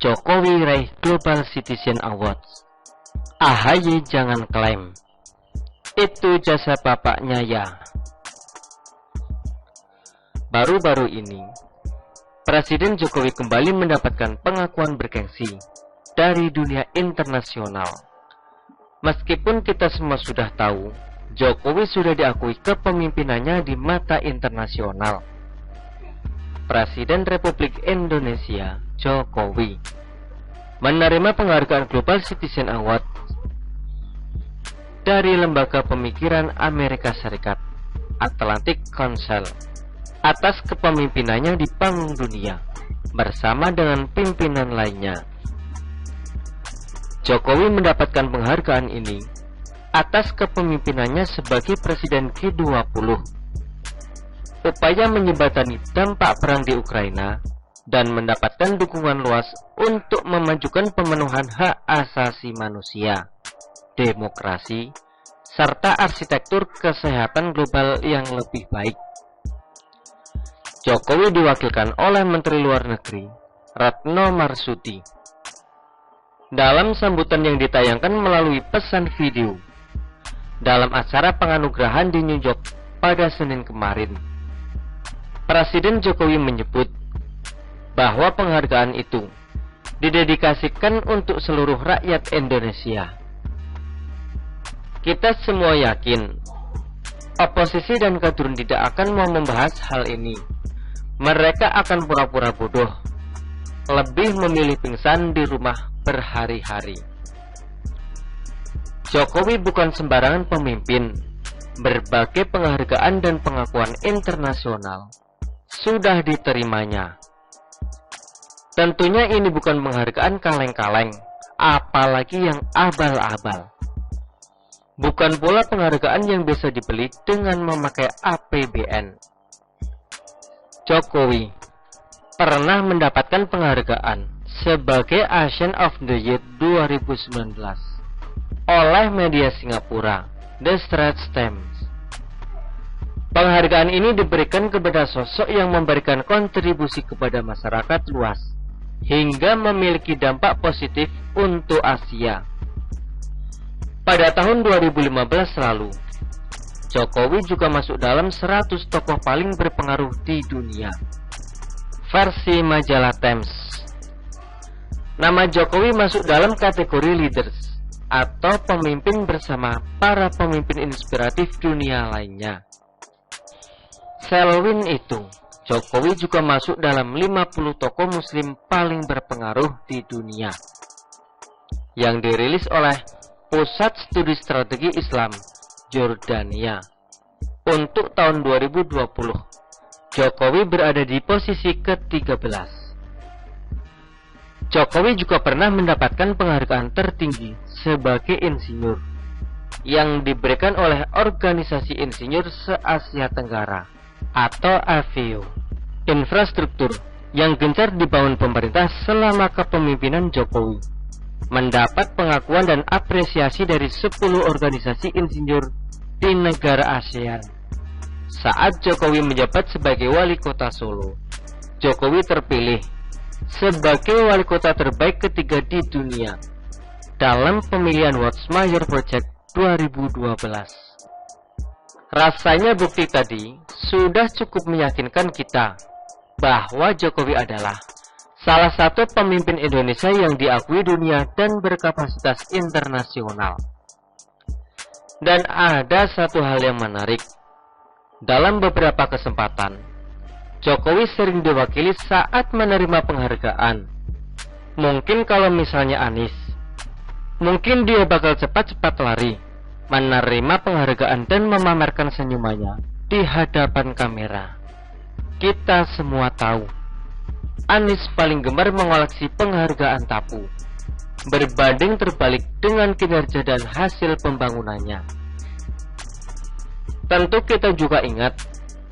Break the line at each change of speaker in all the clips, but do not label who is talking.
Jokowi raih Global Citizen Awards. AHY jangan klaim, itu jasa bapaknya ya. Baru-baru ini, Presiden Jokowi kembali mendapatkan pengakuan bergengsi dari dunia internasional. Meskipun kita semua sudah tahu, Jokowi sudah diakui kepemimpinannya di mata internasional. Presiden Republik Indonesia, Jokowi, menerima penghargaan Global Citizen Award dari Lembaga Pemikiran Amerika Serikat, Atlantic Council, atas kepemimpinannya di panggung dunia bersama dengan pimpinan lainnya. Jokowi mendapatkan penghargaan ini atas kepemimpinannya sebagai Presiden G20, upaya menjembatani dampak perang di Ukraina, dan mendapatkan dukungan luas untuk memajukan pemenuhan hak asasi manusia, demokrasi, serta arsitektur kesehatan global yang lebih baik. Jokowi diwakilkan oleh Menteri Luar Negeri Retno Marsudi dalam sambutan yang ditayangkan melalui pesan video dalam acara penganugerahan di New York pada Senin kemarin. Presiden Jokowi menyebut bahwa penghargaan itu didedikasikan untuk seluruh rakyat Indonesia. Kita semua yakin oposisi dan kadrun tidak akan mau membahas hal ini. Mereka akan pura-pura bodoh, lebih memilih pingsan di rumah berhari-hari. Jokowi bukan sembarangan pemimpin. Berbagai penghargaan dan pengakuan internasional sudah diterimanya. Tentunya ini bukan penghargaan kaleng-kaleng, apalagi yang abal-abal. Bukan pula penghargaan yang bisa dibeli dengan memakai APBN. Jokowi pernah mendapatkan penghargaan sebagai Asian of the Year 2019 oleh media Singapura, The Straits Times. Penghargaan ini diberikan kepada sosok yang memberikan kontribusi kepada masyarakat luas hingga memiliki dampak positif untuk Asia. Pada tahun 2015 lalu, Jokowi juga masuk dalam 100 tokoh paling berpengaruh di dunia, versi majalah Times. Nama Jokowi masuk dalam kategori leaders atau pemimpin bersama para pemimpin inspiratif dunia lainnya. Selain itu, Jokowi juga masuk dalam 50 tokoh muslim paling berpengaruh di dunia yang dirilis oleh Pusat Studi Strategi Islam Jordania. Untuk tahun 2020, Jokowi berada di posisi ke-13. Jokowi juga pernah mendapatkan penghargaan tertinggi sebagai insinyur yang diberikan oleh Organisasi Insinyur se-Asia Tenggara atau AVIO. Infrastruktur yang gencar dibangun pemerintah selama kepemimpinan Jokowi mendapat pengakuan dan apresiasi dari 10 organisasi insinyur di negara ASEAN. Saat Jokowi menjabat sebagai wali kota Solo, Jokowi terpilih sebagai wali kota terbaik ketiga di dunia dalam pemilihan World's Mayor Project 2012. Rasanya bukti tadi sudah cukup meyakinkan kita bahwa Jokowi adalah salah satu pemimpin Indonesia yang diakui dunia dan berkapasitas internasional. Dan ada satu hal yang menarik. Dalam beberapa kesempatan, Jokowi sering diwakili saat menerima penghargaan. Mungkin kalau misalnya Anies, mungkin dia bakal cepat-cepat lari menerima penghargaan dan memamerkan senyumannya di hadapan kamera. Kita semua tahu, Anies paling gemar mengoleksi penghargaan tapu, berbanding terbalik dengan kinerja dan hasil pembangunannya. Tentu kita juga ingat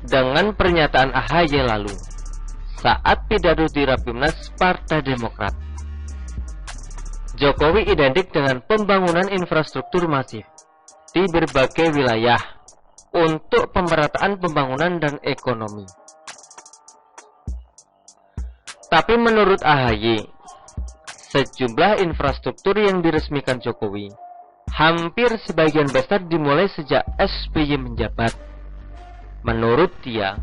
dengan pernyataan AHY lalu saat pidato di Rapimnas Partai Demokrat. Jokowi identik dengan pembangunan infrastruktur masif di berbagai wilayah untuk pemerataan pembangunan dan ekonomi. Tapi menurut AHY, sejumlah infrastruktur yang diresmikan Jokowi hampir sebagian besar dimulai sejak SBY menjabat. Menurut dia,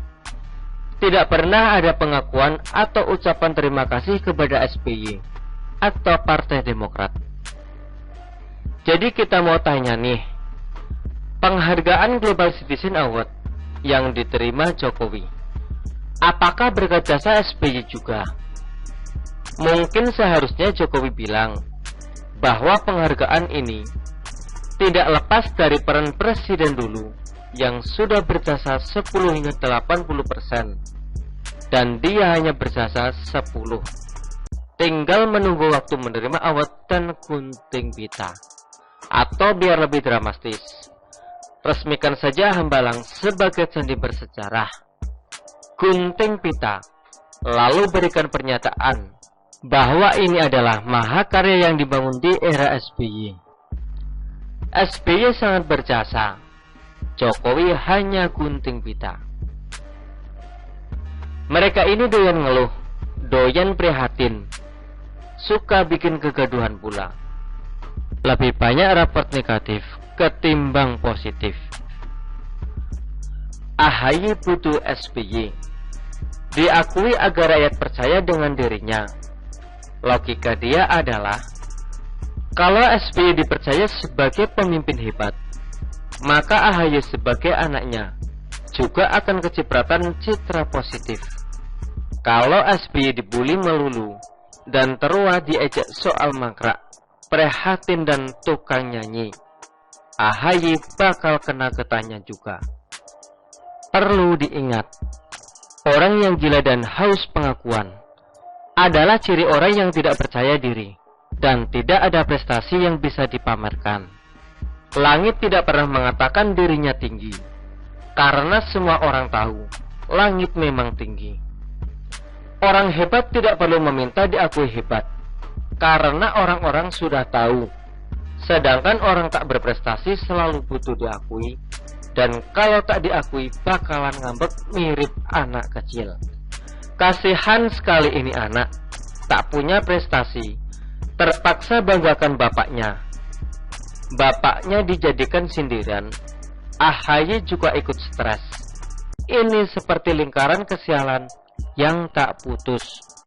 tidak pernah ada pengakuan atau ucapan terima kasih kepada SBY atau Partai Demokrat. Jadi kita mau tanya nih, penghargaan Global Citizen Award yang diterima Jokowi, apakah berkat jasa SBY juga? Mungkin seharusnya Jokowi bilang bahwa penghargaan ini tidak lepas dari peran presiden dulu yang sudah berjasa 10 hingga 80% dan dia hanya berjasa 10. Tinggal menunggu waktu menerima award dan gunting pita. Atau biar lebih dramatis, resmikan saja Hambalang sebagai candi bersejarah. Gunting pita, lalu berikan pernyataan bahwa ini adalah mahakarya yang dibangun di era SBY. SBY sangat berjasa, Jokowi hanya gunting pita. Mereka ini doyan ngeluh, doyan prihatin, suka bikin kegaduhan pula. Lebih banyak raport negatif ketimbang positif. AHY butuh SBY, diakui agar rakyat percaya dengan dirinya. Logika dia adalah, kalau SBY dipercaya sebagai pemimpin hebat, maka AHY sebagai anaknya juga akan kecipratan citra positif. Kalau SBY dibully melulu dan terus diejek soal mangkrak, prihatin dan tukang nyanyi, AHY bakal kena getahnya juga. Perlu diingat, orang yang gila dan haus pengakuan adalah ciri orang yang tidak percaya diri dan tidak ada prestasi yang bisa dipamerkan. Langit tidak pernah mengatakan dirinya tinggi, karena semua orang tahu langit memang tinggi. Orang hebat tidak perlu meminta diakui hebat, karena orang-orang sudah tahu. Sedangkan orang tak berprestasi selalu butuh diakui, dan kalau tak diakui bakalan ngambek mirip anak kecil. Kasihan sekali ini anak, tak punya prestasi, terpaksa banggakan bapaknya. Bapaknya dijadikan sindiran, AHY juga ikut stres. Ini seperti lingkaran kesialan yang tak putus.